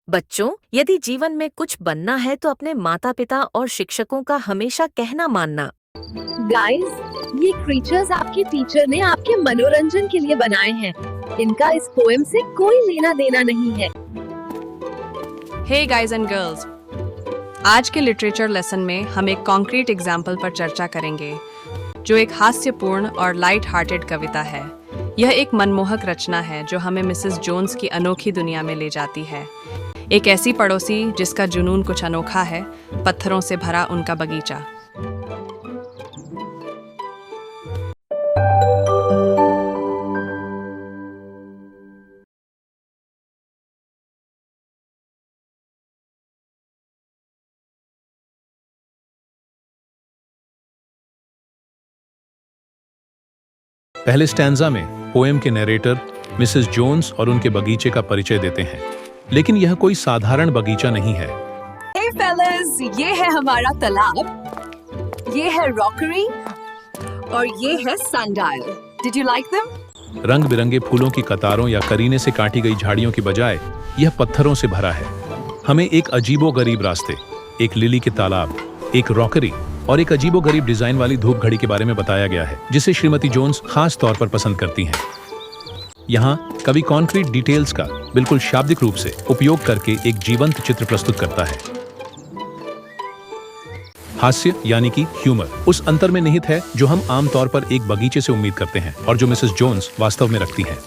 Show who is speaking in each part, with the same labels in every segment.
Speaker 1: बच्चों, यदि जीवन में कुछ बनना है तो अपने माता पिता और शिक्षकों का हमेशा कहना मानना।
Speaker 2: गाइस, ये क्रीचर्स आपके टीचर ने आपके मनोरंजन के लिए बनाए हैं। इनका इस पोएम से कोई लेना देना नहीं है।
Speaker 3: हे गाइज एंड गर्ल्स, आज के लिटरेचर लेसन में हम एक कॉन्क्रीट एग्जाम्पल पर चर्चा करेंगे जो एक हास्यपूर्ण और लाइट हार्टेड कविता है। यह एक मनमोहक रचना है जो हमें मिसेस जोन्स की अनोखी दुनिया में ले जाती है। एक ऐसी पड़ोसी जिसका जुनून कुछ अनोखा है, पत्थरों से भरा उनका बगीचा।
Speaker 4: पहले स्टैंजा में पोएम के नरेटर मिसेस जोन्स और उनके बगीचे का परिचय देते हैं, लेकिन यह कोई साधारण बगीचा नहीं है।
Speaker 2: Hey fellas, ये है हमारा तालाब, ये है रॉकरी और ये है sundial. Did you like them?
Speaker 4: रंग बिरंगे फूलों की कतारों या करीने से काटी गई झाड़ियों की बजाय यह पत्थरों से भरा है। हमें एक अजीबोगरीब रास्ते, एक लिली के तालाब, एक रॉकरी और एक अजीबोगरीब डिजाइन वाली धूप घड़ी के बारे में बताया गया है, जिसे श्रीमती जोन्स खास तौर पर पसंद करती हैं। यहाँ कवि कॉन्क्रीट डिटेल्स का बिल्कुल शाब्दिक रूप से उपयोग करके एक जीवंत चित्र प्रस्तुत करता है। हास्य यानी कि ह्यूमर उस अंतर में निहित है जो हम आमतौर पर एक बगीचे से उम्मीद करते हैं और जो मिसेस जोन्स वास्तव में रखती हैं।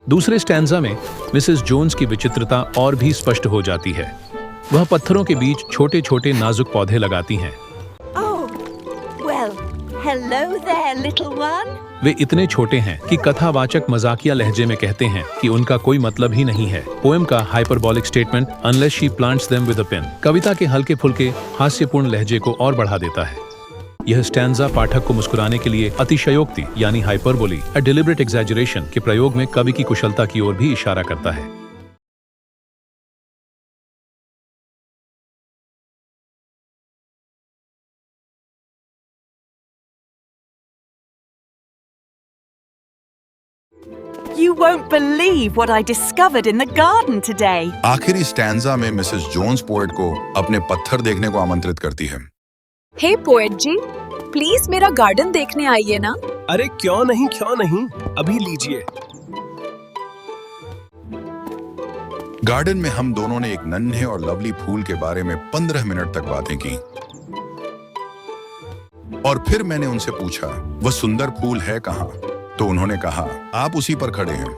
Speaker 4: दूसरे स्टैंजा में मिसेस जोन्स की विचित्रता और भी स्पष्ट हो जाती है। वह पत्थरों के बीच छोटे छोटे नाजुक पौधे लगाती हैं।
Speaker 2: Oh, well, hello there, little one.
Speaker 4: वे इतने छोटे हैं कि कथावाचक मजाकिया लहजे में कहते हैं कि उनका कोई मतलब ही नहीं है। पोएम का hyperbolic statement unless she plants them with a pen कविता के हल्के फुल्के हास्यपूर्ण लहजे को और बढ़ा देता है। यह स्टैंजा पाठक को मुस्कुराने के लिए अतिशयोक्ति यानी हाइपरबोली, अ डिलिबरेट एग्जैजरेशन के प्रयोग में कवि की कुशलता की ओर भी इशारा करता है।
Speaker 5: You won't believe what I discovered in the garden today.
Speaker 6: आखिरी स्टैंजा में मिसेस जोन्स पोएट को अपने पत्थर देखने को आमंत्रित करती है।
Speaker 2: हे पोएट जी, प्लीज मेरा गार्डन देखने आइए ना।
Speaker 7: अरे क्यों नहीं, अभी लीजिए।
Speaker 6: गार्डन में हम दोनों ने एक नन्हे और लवली फूल के बारे में 15 मिनट तक बातें की और फिर मैंने उनसे पूछा वह सुंदर फूल है कहाँ, तो उन्होंने कहा आप उसी पर खड़े हैं।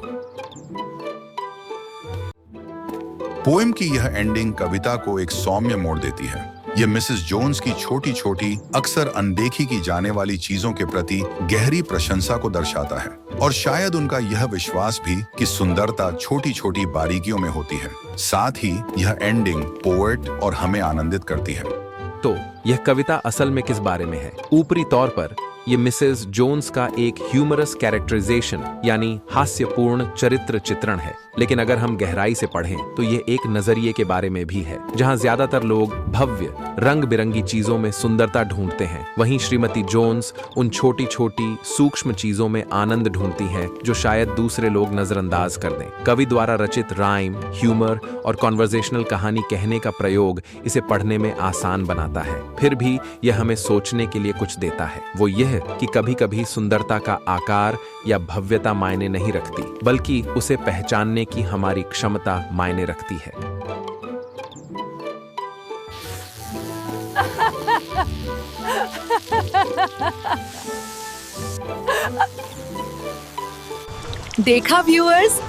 Speaker 6: पोएम की यह एंडिंग कविता को एक सौम्य मोड़ देती है। यह मिसेस जोन्स की छोटी छोटी अक्सर अनदेखी की जाने वाली चीजों के प्रति गहरी प्रशंसा को दर्शाता है और शायद उनका यह विश्वास भी कि सुंदरता छोटी छोटी बारीकियों में होती है। साथ ही यह एंडिंग पोएट और हमें आनंदित करती है।
Speaker 8: तो यह कविता असल में किस बारे में है? ऊपरी तौर पर ये मिसेस जोन्स का एक ह्यूमरस कैरेक्टराइजेशन यानी हास्यपूर्ण चरित्र चित्रण है, लेकिन अगर हम गहराई से पढ़ें तो ये एक नजरिए के बारे में भी है जहां ज्यादातर लोग भव्य रंग बिरंगी चीजों में सुंदरता ढूंढते हैं, वहीं श्रीमती जोन्स उन छोटी छोटी सूक्ष्म चीजों में आनंद ढूंढती हैं जो शायद दूसरे लोग नजरअंदाज कर दें। कवि द्वारा रचित राइम, ह्यूमर और कॉन्वर्सेशनल कहानी कहने का प्रयोग इसे पढ़ने में आसान बनाता है। फिर भी यह हमें सोचने के लिए कुछ देता है। वो यह कि कभी कभी सुंदरता का आकार या भव्यता मायने नहीं रखती, बल्कि उसे पहचानने की हमारी क्षमता मायने रखती है।
Speaker 5: देखा व्यूअर्स,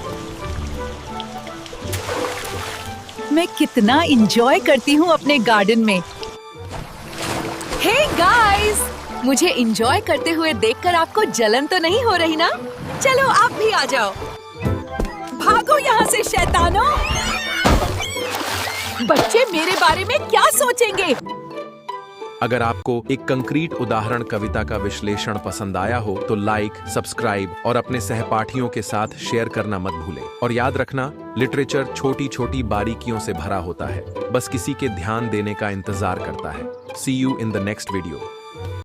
Speaker 5: मैं कितना एंजॉय करती हूँ अपने गार्डन में।
Speaker 2: हे गाइस, मुझे एंजॉय करते हुए देखकर आपको जलन तो नहीं हो रही ना? चलो आप भी आ जाओ। भागो यहाँ से शैतानों! बच्चे मेरे बारे में क्या सोचेंगे?
Speaker 8: अगर आपको एक कंक्रीट उदाहरण कविता का विश्लेषण पसंद आया हो तो लाइक, सब्सक्राइब और अपने सहपाठियों के साथ शेयर करना मत भूलें। और याद रखना, लिटरेचर छोटी छोटी बारीकियों से भरा होता है, बस किसी के ध्यान देने का इंतजार करता है। See you in the next video.